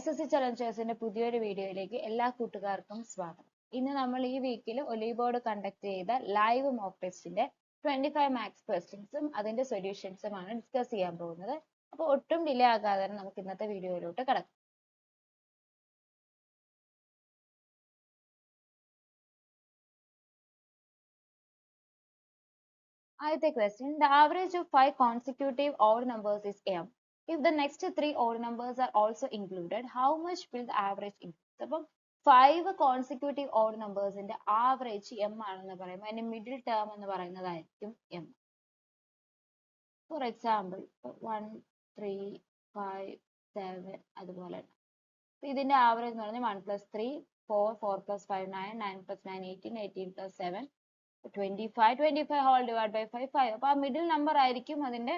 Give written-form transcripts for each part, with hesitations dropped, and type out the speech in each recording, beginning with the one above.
SSC ചലഞ്ചേഴ്സിന്റെ പുതിയൊരു വീഡിയോയിലേക്ക് എല്ലാ കൂട്ടുകാർക്കും സ്വാഗതം. ഇന്ന് നമ്മൾ ഈ വീക്കിൽ ഒലീവ് ബോർഡ് കണ്ടക്ട് ചെയ്ത ലൈവ് മോക്ക് ടെസ്റ്റിന്റെ 25 മാർക്സ് ക്വസ്റ്റ്യൻസും അതിന്റെ സൊല്യൂഷൻസും ആണ് ഡിസ്കസ് ചെയ്യാൻ പോകുന്നത്. അപ്പോൾ ഒട്ടും ഡിലേ ആകാതെ നമുക്ക് ഇന്നത്തെ വീഡിയോയിലോട്ട് കടക്കാം. ആദ്യത്തെ question, the average of 5 consecutive odd numbers is m. If the next 3 odd numbers are also included, how much will the average increase? അപ്പം 5 consecutive odd numbers-ന്റെ average m ആണെന്ന് പറയുമ്പോൾ അതിന്റെ middle term എന്ന് പറയുന്നതായിരിക്കും m. For example, 1, 3, 5, 7 അതുപോലെ. ഇതിന്റെ average എന്ന് പറഞ്ഞാൽ 1 plus 3, 4, 4 plus 5, 9, 9 plus 9, 18, 18 plus 7, 25, 25 whole divided by 5, 5. അപ്പോൾ ആ മിഡിൽ നമ്പർ ആയിരിക്കും അതിന്റെ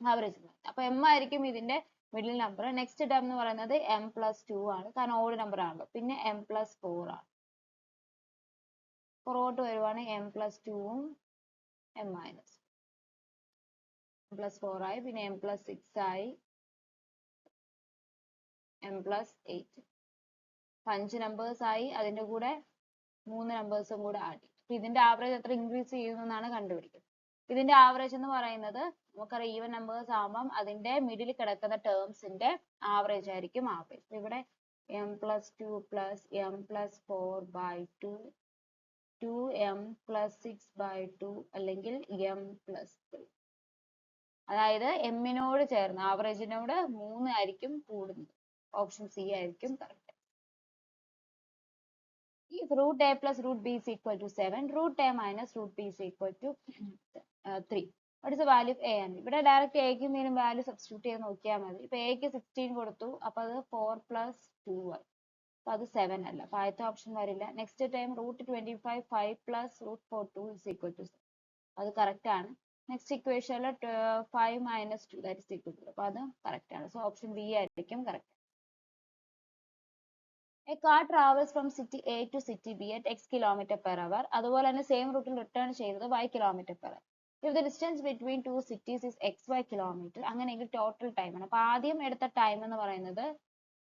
ആവറേജ്. അപ്പൊ m ആയിരിക്കും ഇതിന്റെ മിഡിൽ നമ്പർ. നെക്സ്റ്റ് ടേം എന്ന് പറയുന്നത് m plus 2 ആണ്, കാരണം ഓഡ് നമ്പർ ആണല്ലോ. പിന്നെ m plus 4 ആണ്. പുറകോട്ട് വരുവാണ് m plus 2 ഉം m minus plus 4 ആയി. പിന്നെ m plus 6 ആയി, m plus 8. 5 നമ്പേഴ്സ് ആയി, അതിന്റെ കൂടെ 3 നമ്പേഴ്സും കൂടെ ആഡ് ചെയ്യും. ഇതിന്റെ ആവറേജ് എത്ര ഇൻക്രീസ് ചെയ്യുന്നതാണ് കണ്ടുപിടിക്കുന്നത്. ഇതിന്റെ ആവറേജ് എന്ന് പറയുന്നത് നമുക്കറിയാം ഈവൻ നമ്പേഴ്സ് ആവുമ്പം അതിന്റെ മിഡിൽ കിടക്കുന്ന ടേംസിന്റെ ആവറേജ് ആയിരിക്കും ആവറേജ്. ഇവിടെ m plus 2 plus m plus 4 by 2, 2m plus 6 by 2 അല്ലെങ്കിൽ m plus 3. അതായത് m നോട് ചേർന്ന് ആവറേജിനോട് 3 ആയിരിക്കും കൂടുന്നത്. ഓപ്ഷൻ സി ആയിരിക്കും correct. If root a plus root b is equal to 7, root a minus root b is equal to 3. What is the value of a and b? ഇവിടെ direct എക്കും ബിനും value substitute ചെയ്ത് നോക്കിയാൽ മതി. ഇപ്പൊ എക്ക് 16 കൊടുത്തു, അപ്പൊ അത് 4 plus 2 ആയി. അപ്പൊ അത് 7 അല്ല, അപ്പൊ ആദ്യത്തെ ഓപ്ഷൻ വരില്ല. Next time root 25, 5 plus root 42 is equal to 7. അത് കറക്റ്റ് ആണ്. നെക്സ്റ്റ് ഇക്വേഷനിൽ 5 minus 2 that is equal to, അപ്പൊ അത് കറക്റ്റ് ആണ്. സോ ഓപ്ഷൻ ബി ആയിരിക്കും correct. A car travels from city A to city B at x km/h. അതുപോലെ തന്നെ same റൂട്ടിൽ റിട്ടേൺ ചെയ്യുന്നത് y km/h. If the distance between two cities is xy kilometer, അങ്ങനെയെങ്കിൽ total time ആണ്. അപ്പൊ ആദ്യം എടുത്ത ടൈം എന്ന് പറയുന്നത്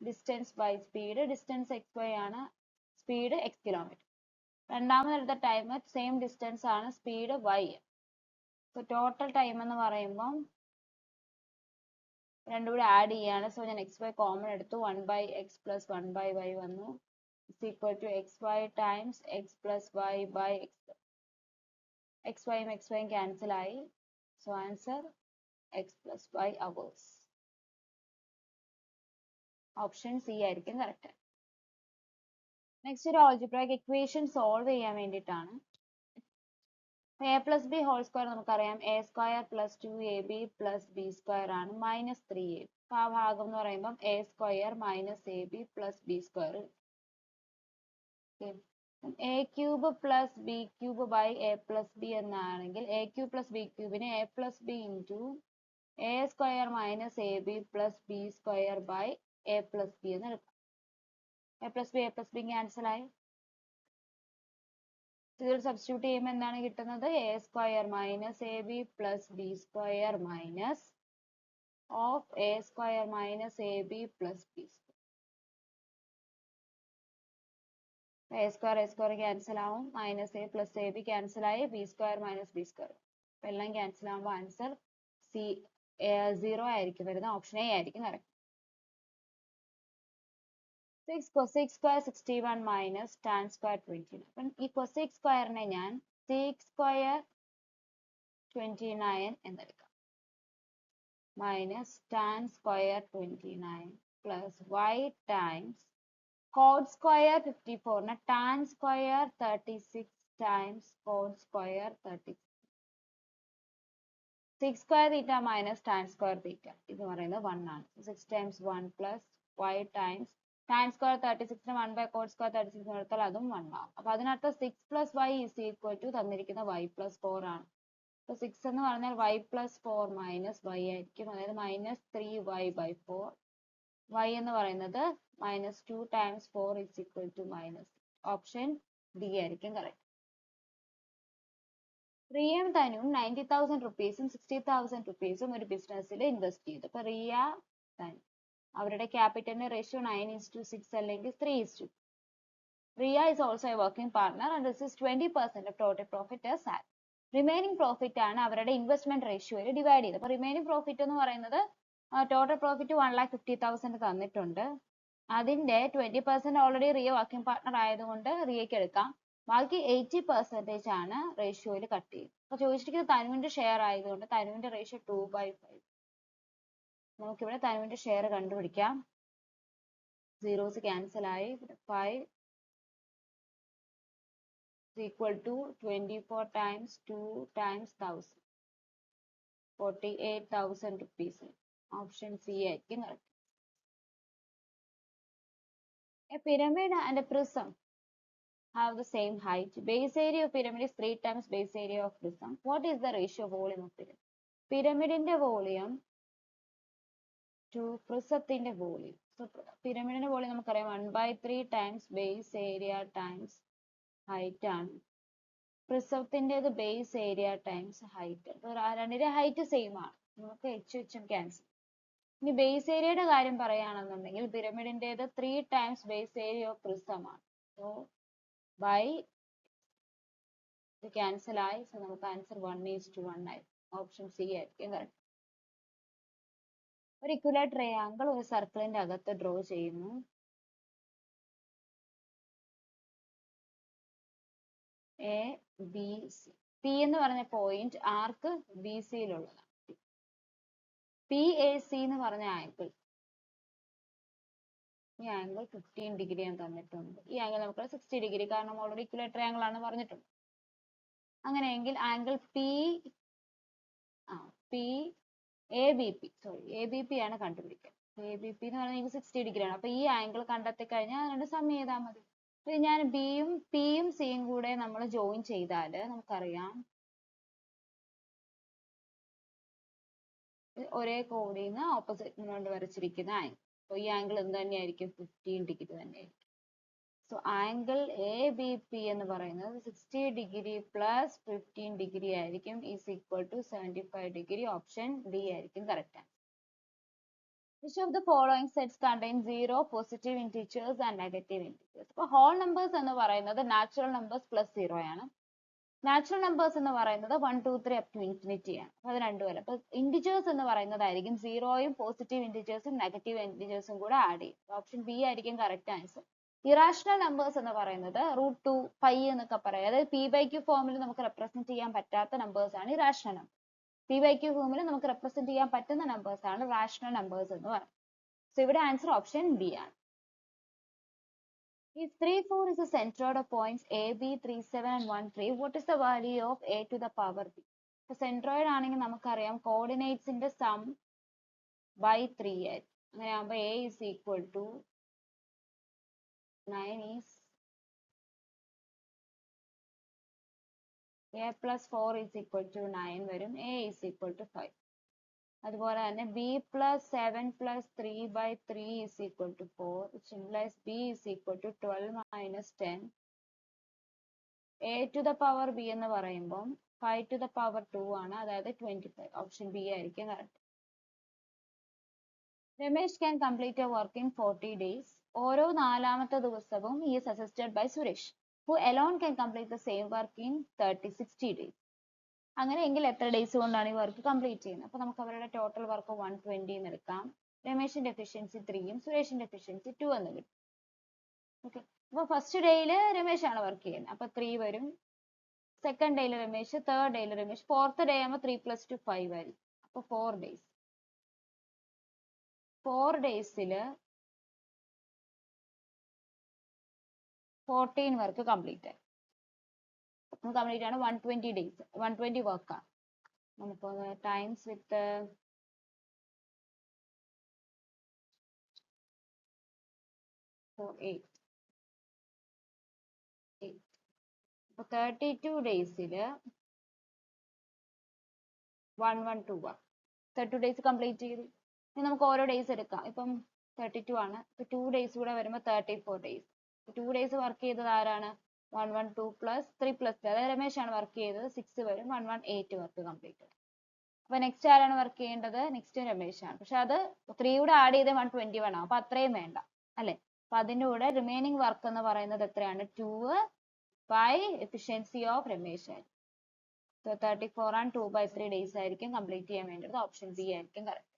distance by speed. Distance xy ആണ്, സ്പീഡ് x കിലോമീറ്റർ. രണ്ടാമത് എടുത്ത ടൈം സെയിം ഡിസ്റ്റൻസ് ആണ്, speed y. So total time എന്ന് പറയുമ്പോൾ രണ്ടും കൂടെ ആഡ് ചെയ്യാണ്. സോ ഞാൻ xy കോമൺ എടുത്തു, 1 by x plus 1 by y വന്നു, is equal to xy times x plus y by x. xy ഉം xy ഉം ക്യാൻസൽ ആയി. So answer x plus y hours. Option C ആയിരിക്കും കറക്റ്റ്. നെക്സ്റ്റ് ഒരു algebraic equation solve ചെയ്യാൻ വേണ്ടിയിട്ടാണ്. a plus b whole square നമുക്കറിയാം, a square plus 2ab plus b square ആണ്, minus 3ab. അപ്പൊ ആ ഭാഗം എന്ന് പറയുമ്പോൾ a square minus ab plus b square. a cube plus b cube by a plus b എന്നാണെങ്കിൽ a ക്യൂബ് പ്ലസ് ബി ക്യൂബിനെ a plus b into a square minus ab plus b square by a plus b എന്ന് എടുക്കാം. a plus B cancel ആയി. ഇതിൽ substitute ചെയ്യുമ്പോൾ എന്താണ് കിട്ടുന്നത്? A square minus a b plus b square minus of a square minus a b plus b square. A square cancel ആവും, minus a plus a b cancel ആയി, b square minus b square. എല്ലാം cancel ആവുമ്പോൾ answer C 0 ആയിരിക്കും വരുന്നത്. Option a ആയിരിക്കും correct. 6 cosec square 61 minus tan square 29. അപ്പം ഈ cosec സ്ക്വയറിനെ ഞാൻ sec square 29 എന്നെടുക്കാം, minus tan square 29 plus y times cot square 54 tan square 36 times cot square 36. 6 square theta minus tan square theta ഇത് പറയുന്നത് 1 ആണ്. 6 times 1 plus y times tan square 36 ന് 1 by cot square 36 എടുത്താൽ അതും 1 ആവും. അപ്പൊ അതിനർത്ഥം 6 plus y is equal to തന്നിരിക്കുന്ന y plus 4 ആണ്. അപ്പൊ 6 എന്ന് പറഞ്ഞാൽ y plus 4 minus y ആയിരിക്കും, അതായത് minus 3y by 4. y എന്ന് പറയുന്നത് minus 2 times 4 is equal to minus. Option D ആയിരിക്കും കറക്റ്റ്. റിയയും തനുവും 90,000 റുപ്പീസും 60,000 റുപ്പീസും ഒരു ബിസിനസ്സിൽ ഇൻവെസ്റ്റ് ചെയ്തു. അപ്പൊ റിയ തനു അവരുടെ ക്യാപിറ്റലിന്റെ റേഷ്യോ 9:6 അല്ലെങ്കിൽ 3:2. Riya is also a working partner and this is 20% of total profit as salary. Remaining profit ആണ് അവരുടെ ഇൻവെസ്റ്റ്മെന്റ് റേഷ്യോയിൽ ഡിവൈഡ് ചെയ്തത്. അപ്പോൾ റിമൈനിങ് പ്രോഫിറ്റ് എന്ന് പറയുന്നത് ടോട്ടൽ പ്രോഫിറ്റ് 1,50,000 തന്നിട്ടുണ്ട്. അതിന്റെ 20% ഓൾറെഡി റിയ വർക്കിംഗ് പാർട്ണർ ആയതുകൊണ്ട് റിയയ്ക്ക് എടുക്കാം. ബാക്കി 80% ആണ് റേഷ്യോയിൽ കട്ട് ചെയ്യും. അപ്പൊ ചോദിച്ചിരിക്കുന്നത് തനുവിന്റെ ഷെയർ ആയതുകൊണ്ട് തനുവിന്റെ റേഷ്യോ 2/5. നമുക്കിവിടെ തനുവിന്റെ ഷെയർ കണ്ടുപിടിക്കാം. സീറോസ് ക്യാൻസൽ ആയി. 5 is equal to 24 times 2 times 1000. 48,000 rupees. Option C ആയിരിക്കും correct. A pyramid and a prism have the same height. Base area of pyramid is 3 times base area of prism. What is the ratio of volume of pyramid? Pyramidന്റെ volume to prismത്തിന്റെ volume. So pyramidന്റെ volume നമുക്കറിയാം 1/3 times base area times height ആണ്. പ്രിസവത്തിൻ്റെത് base area times height. രണ്ടിന്റെ height same ആണ്. നമുക്ക് വെച്ചും cancel. ഇനി base ഏരിയയുടെ കാര്യം പറയുകയാണെന്നുണ്ടെങ്കിൽ പിരമിഡിൻ്റെത് 3 times base area of prism ആണ്. സോ ബൈ ഇത് ക്യാൻസൽ ആയി. സോ നമുക്ക് ആൻസർ 1:1 ആയി. ഓപ്ഷൻ സി ആയിരിക്കും കറക്റ്റ്. ഒരു ഇക്വലർ ട്രയാങ്കിൾ ഒരു സർക്കിളിന്റെ അകത്ത് ഡ്രോ ചെയ്യുന്നു. A B C. പി എന്ന് പറഞ്ഞ പോയിന്റ് ആർക്ക് ബി സിയിലുള്ളതാണ്. പി എ സി എന്ന് പറഞ്ഞ ആംഗിൾ, ഈ ആംഗിൾ 15 ഡിഗ്രി ഞാൻ തന്നിട്ടുണ്ട്. ഈ ആംഗിൾ നമുക്ക് 60 ഡിഗ്രി, കാരണം ഓൾറെഡി ഇക്വലർ ട്രയാങ്കിൾ ആണ് പറഞ്ഞിട്ടുണ്ട്. അങ്ങനെയെങ്കിൽ angle P A B P ആണ് കണ്ടുപിടിക്കുക. എ ബി പി എന്ന് പറഞ്ഞാൽ 60 ഡിഗ്രി ആണ്. അപ്പൊ ഈ ആംഗിൾ കണ്ടെത്തി കഴിഞ്ഞാൽ രണ്ട് സം ചെയ്താൽ മതി. ഞാൻ ബിയും പിയും സിയും കൂടെ നമ്മൾ ജോയിൻ ചെയ്താൽ നമുക്കറിയാം ഒരേ കോണിൽ നിന്ന് ഓപ്പോസിറ്റ് കൊണ്ട് വരച്ചിരിക്കുന്ന ആംഗിൾ. അപ്പോൾ ഈ ആംഗിൾ എന്ത് തന്നെയായിരിക്കും? 15 ഡിഗ്രി തന്നെയായിരിക്കും. So angle A B P എന്ന് പറയുന്നത് 60 ഡിഗ്രി പ്ലസ് 15 ഡിഗ്രി ആയിരിക്കും. Is equal to 75 degree. Option D ആയിരിക്കും correct answer. Which of the following sets contain 0 positive integers and negative integers? അപ്പോൾ whole numbers എന്ന് പറയുന്നത് natural numbers plus 0 ആണ്. Natural numbers എന്ന് പറയുന്നത് 1 2 3 അപ് ടു ഇൻഫിനിറ്റി ആണ്. അത് രണ്ടുമല്ല. അപ്പൊ ഇന്റിജേഴ്സ് എന്ന് പറയുന്നതായിരിക്കും സീറോയും പോസിറ്റീവ് ഇന്റിജേഴ്സും നെഗറ്റീവ് ഇന്റിജേഴ്സും കൂടെ ആഡ് ചെയ്യും. ഓപ്ഷൻ ബി ആയിരിക്കും കറക്റ്റ് ആൻസർ. ഇറാഷണൽ നമ്പേഴ്സ് എന്ന് പറയുന്നത് √2 പൈ എന്നൊക്കെ പറയാം. അതായത് p/q ഫോമിൽ നമുക്ക് റെപ്രസെന്റ് ചെയ്യാൻ പറ്റാത്ത നമ്പേഴ്സ് ആണ് ഇറാഷണൽ നമ്പർ. p/q ഫോമിൽ നമുക്ക് റെപ്രസെന്റ് ചെയ്യാൻ പറ്റുന്ന നമ്പേഴ്സ് ആണ് റാഷണൽ നമ്പേഴ്സ് എന്ന് പറയുന്നത്. സോ ഇവിടെ ആൻസർ ഓപ്ഷൻ ബി ആണ്. If 3 4 is the centroid of points A, B, 3 7 and 1 3, what is the value of A to the power B? So centroid ആണെങ്കിൽ നമുക്കറിയാം കോർഡിനേറ്റ്സിന്റെ സം by 3 ആയിരിക്കും. അങ്ങനെയാകുമ്പോൾ A is equal to 9 is A plus 4 is equal to 9 വരും. A is equal to 5. അതുപോലെ തന്നെ b plus 7 plus 3/3 is equal to 4, which implies b is equal to 12 minus 10. A to the power b എന്ന് പറയുമ്പോൾ 5 to the power 2 ആണ്, അതായത് 25. Option B ആയിരിക്കും correct. Ramesh can complete a work in 40 days. ഓരോ 4ാമത്തെ ദിവസവും he is assisted by Suresh, who alone can complete the same work in 60 days. അങ്ങനെയെങ്കിൽ എത്ര days കൊണ്ടാണ് ഈ വർക്ക് കംപ്ലീറ്റ് ചെയ്യുന്നത്? അപ്പൊ നമുക്ക് അവരുടെ ടോട്ടൽ വർക്ക് 120 എന്ന് എടുക്കാം. രമേശിന്റെ എഫിഷ്യൻസി 3യും സുരേഷിന്റെ എഫിഷ്യൻസി 2 എന്ന് കിട്ടും. ഓക്കെ. അപ്പൊ ഫസ്റ്റ് ഡേയിൽ രമേശ് ആണ് വർക്ക് ചെയ്യുന്നത്, അപ്പൊ 3 വരും. സെക്കൻഡ് ഡേയിൽ രമേശ്, തേർഡ് ഡേയിൽ രമേശ്, ഫോർത്ത് ഡേ ആകുമ്പോൾ 3 + 2 5 ആയിരിക്കും. അപ്പൊ 4 ഡേയ്സ്. 4 ഡേയ്സിൽ 14 വർക്ക് കംപ്ലീറ്റ് ആയി. കംപ്ലീറ്റ് ആണ് 120 ഡേയ്സ്, 120 വർക്കാണ്. നമുക്ക് ടൈംസ് വിത്ത് 8. അപ്പൊ 32 ഡേയ്സിൽ 112 വർക്ക്. 32 ഡേയ്സ് കംപ്ലീറ്റ് ചെയ്തു. ഇനി നമുക്ക് ഓരോ ഡേയ്സ് എടുക്കാം. ഇപ്പം 32 ആണ്. ഇപ്പൊ 2 ഡേയ്സ് കൂടെ വരുമ്പോൾ 34 ഡേയ്സ്. 2 ഡേയ്സ് വർക്ക് ചെയ്തത് ആരാണ്? 112 + 3 + 3, അതായത് രമേശ് ആണ് വർക്ക് ചെയ്തത്. 6 വരും. 118 വർക്ക് കംപ്ലീറ്റ്. അപ്പൊ നെക്സ്റ്റ് ആരാണ് വർക്ക് ചെയ്യേണ്ടത്? നെക്സ്റ്റ് രമേശാണ്. പക്ഷെ അത് 3 കൂടെ ആഡ് ചെയ്ത് 121 ആവും. അപ്പൊ അത്രയും വേണ്ട അല്ലെ? അപ്പൊ അതിന്റെ കൂടെ റിമൈനിങ് വർക്ക് എന്ന് പറയുന്നത് എത്രയാണ്? 2 by efficiency of Ramesh. So 34 and 2/3 days ആയിരിക്കും കംപ്ലീറ്റ് ചെയ്യാൻ വേണ്ടത്. ഓപ്ഷൻ ബി ആയിരിക്കും correct.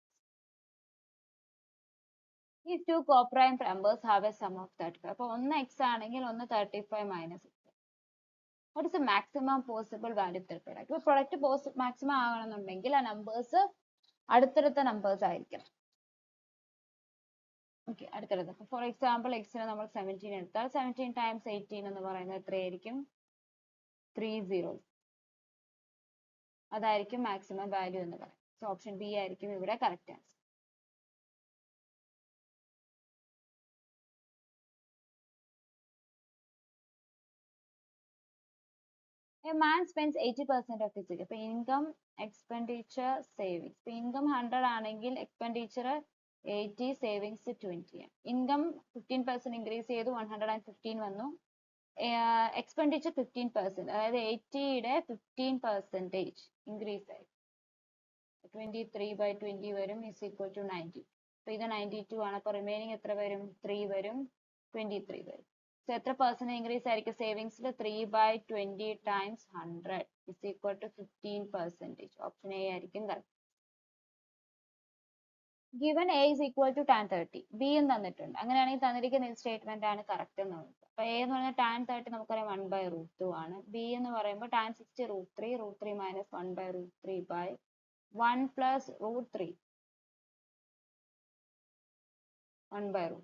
If two co-prime numbers have a sum of 35. അപ്പോൾ ഒന്ന് x ആണെങ്കിൽ ഒന്ന് 35 minus. What is the maximum possible value of the product? ഇപ്പോൾ പ്രൊഡക്റ്റ് മാക്സിമം ആകണമെന്നുണ്ടെങ്കിൽ ആ നമ്പേഴ്സ് അടുത്തടുത്ത നമ്പേഴ്സ് ആയിരിക്കണം. ഓക്കെ, അടുത്തടുത്ത്. ഫോർ എക്സാമ്പിൾ എക്സിന് നമ്മൾ 17 എടുത്താൽ 17 ടൈംസ് 18 എന്ന് പറയുന്നത് എത്രയായിരിക്കും? 30. അതായിരിക്കും മാക്സിമം വാല്യൂ എന്ന് പറയുന്നത്. സോ ഓപ്ഷൻ ബി ആയിരിക്കും ഇവിടെ correct answer. A man spends 80% of his income. Income, expenditure, savings. Income 100 ആണെങ്കിൽ expenditure 80, savings 20. Income 15% increase ചെയ്തു 115 വന്നു. Expenditure 15%, അതായത് 80യുടെ 15% increase ആയി. 23/20 വരും is equal to 90. അപ്പൊ ഇത് 92 ആണ്. അപ്പൊ റിമൈനിങ് എത്ര വരും? 3 വരും, 23 വരും. So എത്ര പെർസെന്റ് ഇൻക്രീസ് ആയിരിക്കും സേവിങ്സിൽ? 3/20 times 100 is equal to 15%. Option a ആയിരിക്കും correct. Given A is equal to tan 30. B എന്ന് തന്നിട്ടുണ്ട്. അങ്ങനെയാണെങ്കിൽ തന്നിരിക്കുന്ന സ്റ്റേറ്റ്മെന്റ് ആണ് കറക്റ്റ് എന്ന് പറയുന്നത്. അപ്പൊ A എന്ന് പറഞ്ഞാൽ tan 30 നമുക്കറിയാം 1/√2 ആണ്. B എന്ന് പറയുമ്പോൾ tan 60 √3, √3 minus 1/√3 by 1 plus √3. 1/√3.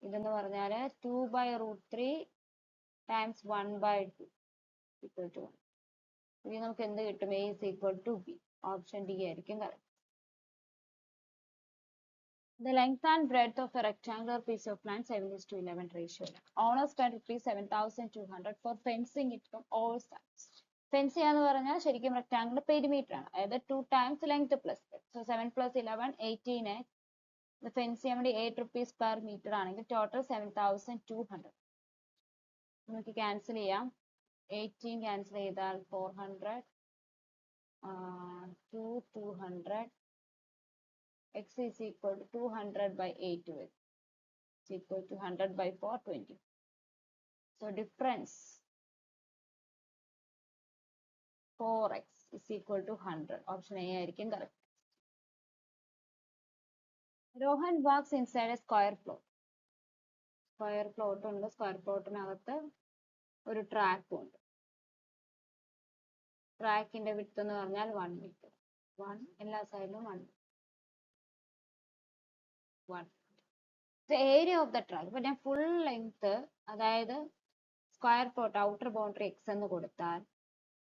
ഇതെന്ന് പറഞ്ഞാൽ 2/√3 times 1/2 equal to 1. ഇനി നമുക്ക് എന്ത് കിട്ടും? A is equal to B. Option D ആയിരിക്കും correct. The length and breadth of a rectangular piece of land 7:11 ratio. Owner spent ₹7,200 for fencing it from all sides. Fence ചെയ്യാന്ന് പറഞ്ഞാൽ ശരിക്കും rectangle perimeter ആണ്. അതായത് 2 times length plus. So 7 + 11 18. Fence ചെയ്യാൻ വേണ്ടി 8 rupees per meter ആണെങ്കിൽ total 7,200. നമുക്ക് cancel ചെയ്യാം. 18 ക്യാൻസൽ ചെയ്താൽ 400, 200. X is equal to 200 by 8 is equal to 100 by 4, 20. So difference 4x is equal to 100. Option A ആയിരിക്കും correct. Rohan walks inside a square plot. Square plot ഉണ്ട്. Square plotനകത്ത് ഒരു track ഉണ്ട്. ട്രാക്കിന്റെ width എന്ന് പറഞ്ഞാൽ 1 meter. 1 എല്ലാ സൈഡിലും 1. The area of the track. ഇപ്പൊ ഞാൻ ഫുൾ ലെങ്ത്, അതായത് square plot outer boundary X എന്ന് കൊടുത്താൽ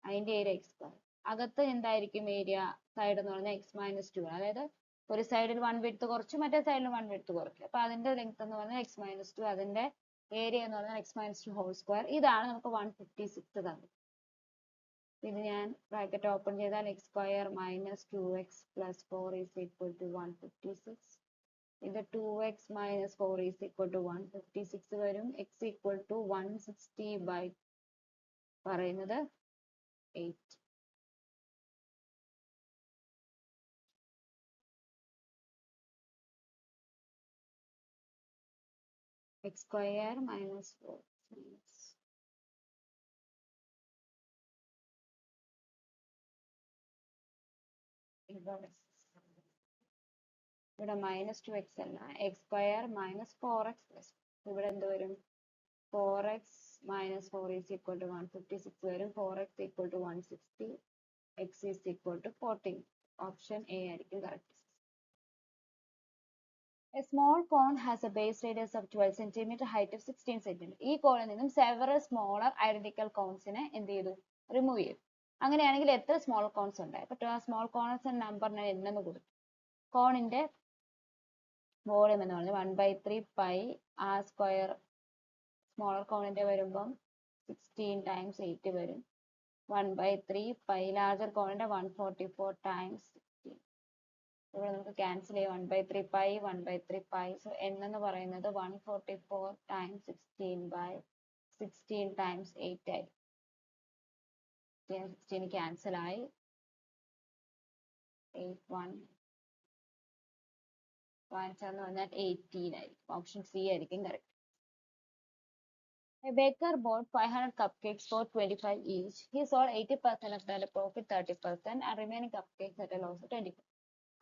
അതിന്റെ ഏരിയ x². അകത്ത് എന്തായിരിക്കും ഏരിയ? സൈഡ് എന്ന് പറഞ്ഞാൽ x-2. അതായത് ഒരു സൈഡിൽ 1 വിഡ്ത്ത് കുറച്ച്, മറ്റേ സൈഡിൽ 1 വിഡ്ത്ത് കുറയ്ക്കും. അപ്പൊ അതിന്റെ ലെങ്ത് എന്ന് പറഞ്ഞാൽ x-2. അതിന്റെ ഏരിയ എന്ന് പറഞ്ഞാൽ x-2 ഹോൾ സ്ക്വയർ. ഇതാണ് നമുക്ക് 156 തന്നത്. ഇത് ഞാൻ ബ്രാക്കറ്റ് ഓപ്പൺ ചെയ്താൽ x² - 2x + 4 is equal to 156. ഇത് 2x - 4 is equal to 156 വരും. x equal to 160 by പറയുന്നത് 8. x² - 4 ഇവിടെ -2x അല്ല, x² - 4x plus. ഇവിടെ എന്ത് വരും? 4x - 4 is equal to 156 വരും. 4x equal to 160. x is equal to 14. Option a ആയിരിക്കും correct. A small cone has a base radius of 12 cm, height of 16 cm. ഈ കോണിൽ നിന്നും several smaller identical cones-നെ എന്ത് ചെയ്തു? റിമൂവ് ചെയ്തു. അങ്ങനെയാണെങ്കിൽ എത്ര സ്മോൾ കോൺസ് ഉണ്ടായി? അപ്പൊ സ്മോൾ കോൺസ് നമ്പറിനെ എന്നു കൊടുത്തു. കോണിന്റെ വോളിയം എന്ന് പറഞ്ഞാൽ 1/3 പൈ r². സ്മോളർ കോണിന്റെ വരുമ്പം 16 times 8 വരും. 1/3 പൈ ലാർജർ കോണിന്റെ 144 times 16. ഇവിടെ നമുക്ക് ക്യാൻസൽ ചെയ്യാം. 1/3 പൈ 1/3 പൈ. സോ n എന്ന് പറയുന്നത് 144 times 16 by 16 times 8 ആയി. 16 ക്യാൻസൽ ആയി. എന്ന് പറഞ്ഞാൽ 18 ആയിരിക്കും. ഓപ്ഷൻ സി ആയിരിക്കും correct. A baker bought 500 cupcakes for 25 each. He sold 80% of the profit 30% and remaining cupcakes at a loss of 20%.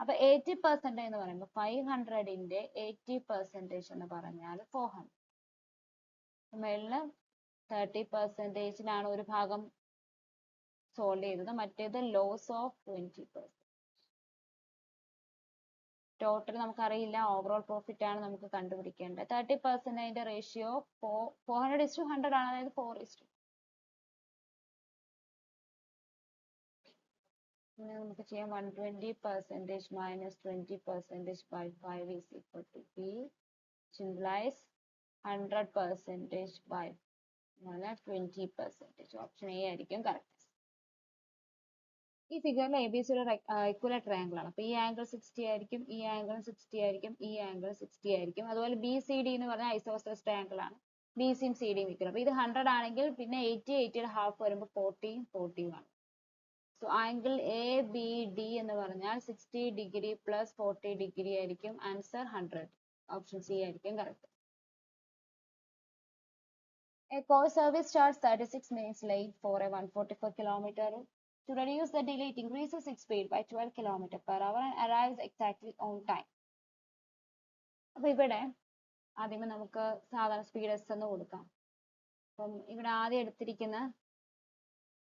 അപ്പൊ 80% എന്ന് പറയുമ്പോൾ 500ന്റെ 80% എന്ന് പറഞ്ഞാൽ 400. മേളില് 30%-നാണ് ഒരു ഭാഗം സോൾവ് ചെയ്തത്, മറ്റേത് ലോസ് ഓഫ് 20%. ടോട്ടൽ നമുക്കറിയില്ല, ഓവറോൾ പ്രോഫിറ്റ് ആണ് നമുക്ക് കണ്ടുപിടിക്കേണ്ടത്. 30%ന്റെ റേഷ്യോ 400:100 ആണ്, അതായത് 4:1. നമുക്ക് ചെയ്യാം 120% minus 20% by 5 is equal to B, which implies 100% by 20%. Option a ആയിരിക്കും കറക്റ്റ്. ഈ ഫിഗറിൽ എ ബി സി ഒരു ഇക്വലർ ട്രയാങ്കിൾ ആണ്. അപ്പൊ ഈ ആംഗിൾ 60 ആയിരിക്കും, ഈ ആംഗിൾ 60 ആയിരിക്കും, ഈ ആംഗിൾ 60 ആയിരിക്കും. അതുപോലെ ബി സി ഡി എന്ന് പറഞ്ഞാൽ ഐസോസെലസ് ട്രയാങ്കിൾ ആണ്. ബി സിയും സി ഡിയും ഇക്വൽ. അപ്പൊ ഇത് 100 ആണെങ്കിൽ പിന്നെ 80യുടെ ഹാഫ് വരുമ്പോൾ 40 ആണ്. So angle A B D എന്ന് പറഞ്ഞാൽ 60 ഡിഗ്രി പ്ലസ് 40 ഡിഗ്രി ആയിരിക്കും. ആൻസർ 100. ഓപ്ഷൻ സി ആയിരിക്കും correct. A car service starts 36 minutes late for a 144 kilometer. To reduce the delay, it increases its speed by 12 km per hour and arrives exactly on time. അപ്പൊ ഇവിടെ ആദ്യമേ നമുക്ക് സാധാരണ speed S എന്ന് കൊടുക്കാം. അപ്പം ഇവിടെ ആദ്യം എടുത്തിരിക്കുന്ന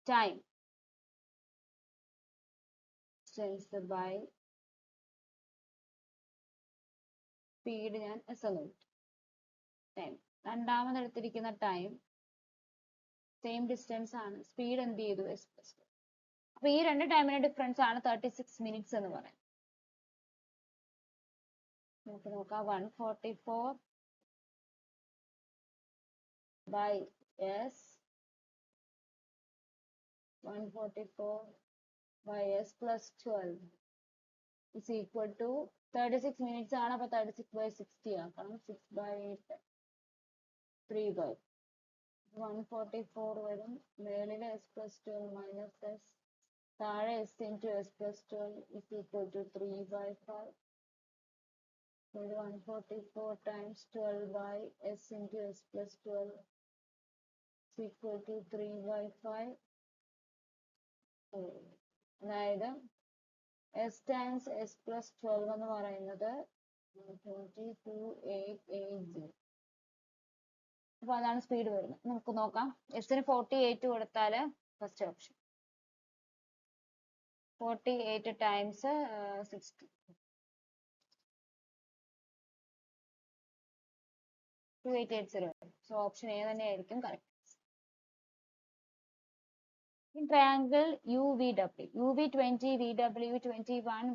ടൈം ബൈ സ്പീഡ് ഞാൻ എസ് എന്ന് കൊടുത്തു. ടൈം രണ്ടാമത് എടുത്തിരിക്കുന്ന ടൈം സെയിം ഡിസ്റ്റൻസ് ആണ്, സ്പീഡ് എന്ത് ചെയ്തു എസ് പ്ലസ്. അപ്പൊ ഈ രണ്ട് ടൈമിന്റെ ഡിഫറൻസ് ആണ് 36 മിനിറ്റ്സ് എന്ന് പറയുന്നത്. നമുക്ക് നോക്കാം 144 by s 144 by s plus 12 is equal to 36 minutes ആണ്. അപ്പൊ 36 by 60 ആക്കണം. 6 by 8 3 by 144 വരും. മേളില് s plus 12 minus s, താഴെ s into s plus 12 is equal to 3 by 5. 144 times 12 by s into s plus 12 is equal to 3 by 5. അതായത് s times s plus 12 എന്ന് പറയുന്നത് 22880. അപ്പൊ അതാണ് സ്പീഡ് വരുന്നത്. നമുക്ക് നോക്കാം. എസിന് 48 കൊടുത്താൽ first option 48 times 60 2880. So option A തന്നെയായിരിക്കും correct. In triangle UVW, UV20, VW21,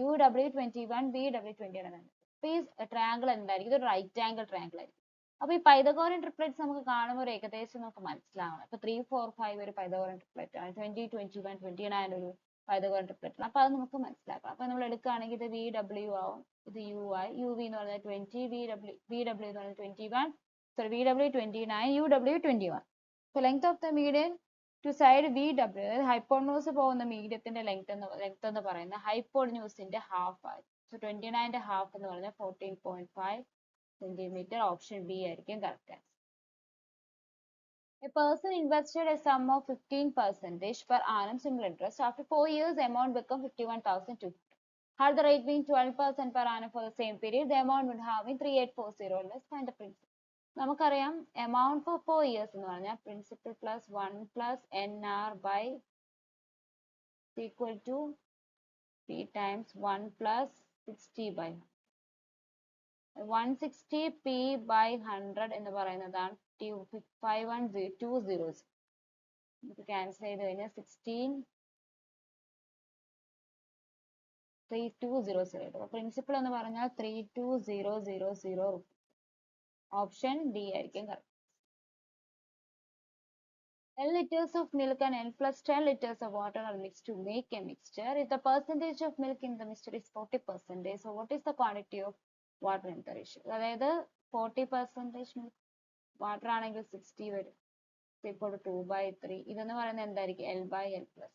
UW21, VW21 ആണ്. അപ്പൊ ഈ ട്രയാങ്കിൾ എന്തായിരിക്കും? ഇത് റൈറ്റ് ആംഗിൾ ട്രയാങ്കിൾ ആയിരിക്കും. അപ്പൊ ഈ പൈതഗോറിയൻ ട്രിപ്ലെറ്റ്സ് നമുക്ക് കാണുമ്പോൾ ഒരു ഏകദേശം നമുക്ക് മനസ്സിലാവണം. ഇപ്പൊ 3, 4, 5 ഒരു പൈതഗോറിയൻ ട്രിപ്ലെറ്റ് ആണ്, 20, 21, 29 ഒരു പൈതഗോറിയൻ ട്രിപ്ലെറ്റ് ആണ്. അപ്പൊ അത് നമുക്ക് മനസ്സിലാക്കാം. അപ്പൊ നമ്മൾ എടുക്കുകയാണെങ്കിൽ ഇത് VW ആവും, ഇത് UI, UV എന്ന് പറഞ്ഞാൽ 20, VW എന്ന് പറഞ്ഞാൽ 21, VW29, UW21. So length of the median to side VW, അതായത് ഹൈപ്പോട്ടന്യൂസ് പോകുന്ന മീഡിയത്തിന്റെ ലെങ്ത് എന്ന് പറയുന്നത് ഹൈപ്പോട്ടന്യൂസിന്റെ ഹാഫ് ആയി. സോ 29ന്റെ ഹാഫ് എന്ന് പറഞ്ഞാൽ 14.5 സെന്റിമീറ്റർ. ഓപ്ഷൻ ബി ആയിരിക്കും correct answer. A person invested a sum of 15% per annum simple interest. After 4 years, the amount become 51,200. Had the rate been 12% per annum for the same period, the amount would have been 3840 less. Find the principal. നമുക്കറിയാം amount for 4 years എന്ന് പറഞ്ഞാൽ principal plus 1 plus NR by equal to 3 times 1 plus 60 by 160 P by 100 എന്ന് പറയുന്നതാണ് 51200. നമുക്ക് cancel ചെയ്ത് കഴിഞ്ഞാൽ 16,3200. Principal എന്ന് പറഞ്ഞാൽ 32,000. ഓപ്ഷൻ ഡി ആയിരിക്കും correct. N liters of milk and N plus 10 liters of water are mixed to make a mixture. If the percentage of milk in the mixture is 40%, so what is the quantity of water in the ratio? അതായത് 40% milk, water ആണെങ്കിൽ 60 വരും. ഇപ്പോൾ 2/3 ഇതെന്ന് പറയുന്നത് എന്തായിരിക്കും? L by L plus.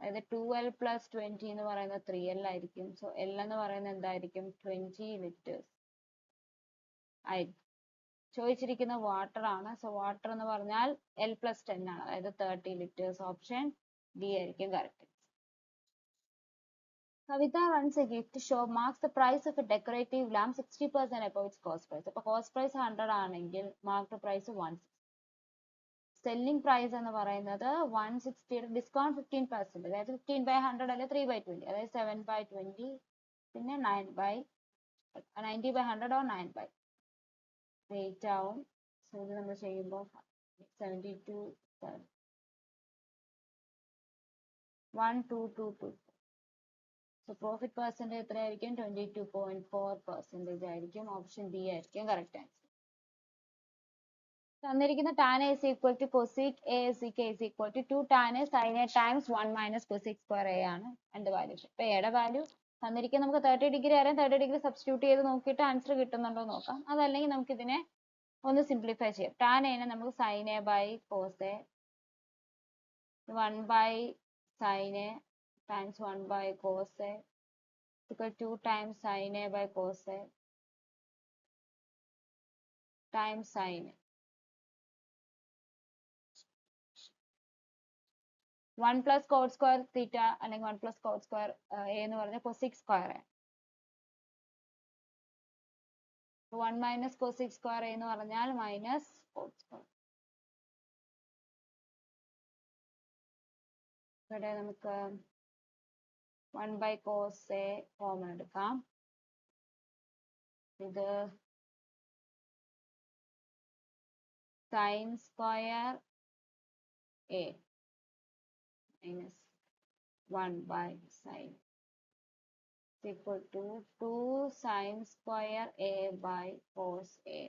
അതായത് 2L plus 20 എന്ന് പറയുന്നത് 3L ആയിരിക്കും. സോ L എന്ന് പറയുന്നത് എന്തായിരിക്കും? 20 liters ആയിരിക്കും. ചോദിച്ചിരിക്കുന്ന വാട്ടർ ആണ്. സോ വാട്ടർ എന്ന് പറഞ്ഞാൽ L plus 10 ആണ്, അതായത് 30 liters. ഓപ്ഷൻ ഡി ആയിരിക്കും correct. Kavita runs a gift shop, marks the price of a decorative lamp 60% above its cost price. അപ്പോൾ cost price 100 ആണെങ്കിൽ marked price 160. സെല്ലിംഗ് പ്രൈസ് എന്ന് പറയുന്നത് 160, ഡിസ്കൗണ്ട് 15%, അതായത് 15/100 അല്ലെ 3/20, അതായത് 7/20, പിന്നെ 90/100 or 9/8 ആവും. സോ ഇത് നമ്മൾ ചെയ്യുമ്പോൾ 72 1222. സോ പ്രോഫിറ്റ് പെർസെൻറ്റേജ് എത്രയായിരിക്കും? 22.4% ആയിരിക്കും. ഓപ്ഷൻ ബി ആയിരിക്കും കറക്റ്റ് ആൻസർ. തന്നിരിക്കുന്ന tan A is equal to cosec A sec A is equal to 2 tan A sin A times 1 minus cosec square A ആണ് രണ്ട് വാല്യൂസ്. ഇപ്പൊ എയുടെ വാല്യൂ തന്നിരിക്കുന്ന നമുക്ക് 30 ഡിഗ്രി അറിയാം, 30 ഡിഗ്രി സബ്സ്റ്റിറ്റ്യൂട്ട് ചെയ്ത് നോക്കിയിട്ട് ആൻസർ കിട്ടുന്നുണ്ടോ നോക്കാം. അതല്ലെങ്കിൽ നമുക്ക് ഇതിനെ ഒന്ന് സിംപ്ലിഫൈ ചെയ്യാം. tan A നെ നമുക്ക് sin A by cos A 1 by sin A times 1 by cos A equal 2 times sin A by cos A times sin A. 1 plus cot square theta അല്ലെങ്കിൽ 1 plus cot square A എന്ന് പറഞ്ഞാൽ cosec square ആണ്. 1 minus cosec square A എന്ന് പറഞ്ഞാൽ minus cot square. ഇവിടെ നമുക്ക് 1 by cos A common എടുക്കാം. ഇത് sin square A minus 1 by sin is equal to 2 sin square A by cos A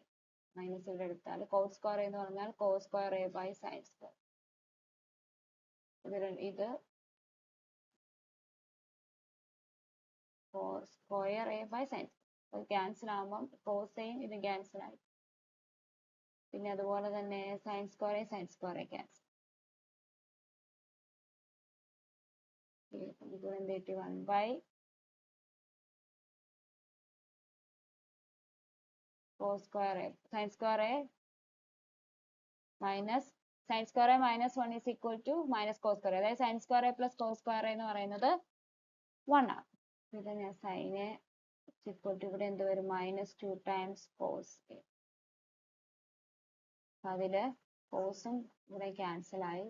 minus ഇവിടെ എടുത്താൽ cos square എന്ന് പറഞ്ഞാൽ cos square A by sin square. ഇത് cos square A by sin square cancel ആകുമ്പോൾ cos A ഇത് cancel ആയി. പിന്നെ അതുപോലെ തന്നെ sin square A ക്യാൻസൽ. ഇത് 1 by cos square A sin square A minus sin square A minus 1 is equal to minus cos square A. അതായത് sin square A plus cos square A എന്ന് പറയുന്നത് 1 ആണ്. ഇത് ഞാൻ sin A is equal to ഇവിടെ എന്ത് വരും? minus 2 times cos A. അതില് കോസും ഇവിടെ ക്യാൻസൽ ആയി,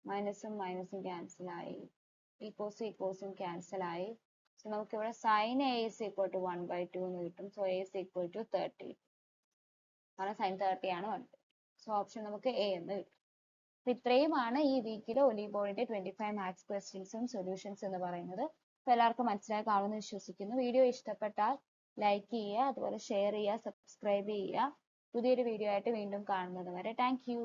മൈനസും മൈനസും ക്യാൻസൽ ആയി, ഈക്വൽസും ക്യാൻസൽ ആയി. സോ നമുക്ക് ഇവിടെ sin A is equal to 1/2 എന്ന് കിട്ടും. So A is equal to 30, കാരണം sin 30 ആണ് 1. സോ ഓപ്ഷൻ നമുക്ക് A എന്ന് കിട്ടും. ഇത്രയുമാണ് ഈ വീക്കിലെ ഒലി ബോർഡിന്റെ 25 മാത്സ് ക്വസ്റ്റ്യൻസും സൊല്യൂഷൻസ് എന്ന് പറയുന്നത്. അപ്പൊ എല്ലാവർക്കും മനസ്സിലായി കാണുമെന്ന് വിശ്വസിക്കുന്നു. വീഡിയോ ഇഷ്ടപ്പെട്ടാൽ ലൈക്ക് ചെയ്യുക, അതുപോലെ ഷെയർ ചെയ്യുക, സബ്സ്ക്രൈബ് ചെയ്യുക. പുതിയൊരു വീഡിയോ ആയിട്ട് വീണ്ടും കാണുന്നത് വരെ താങ്ക് യു.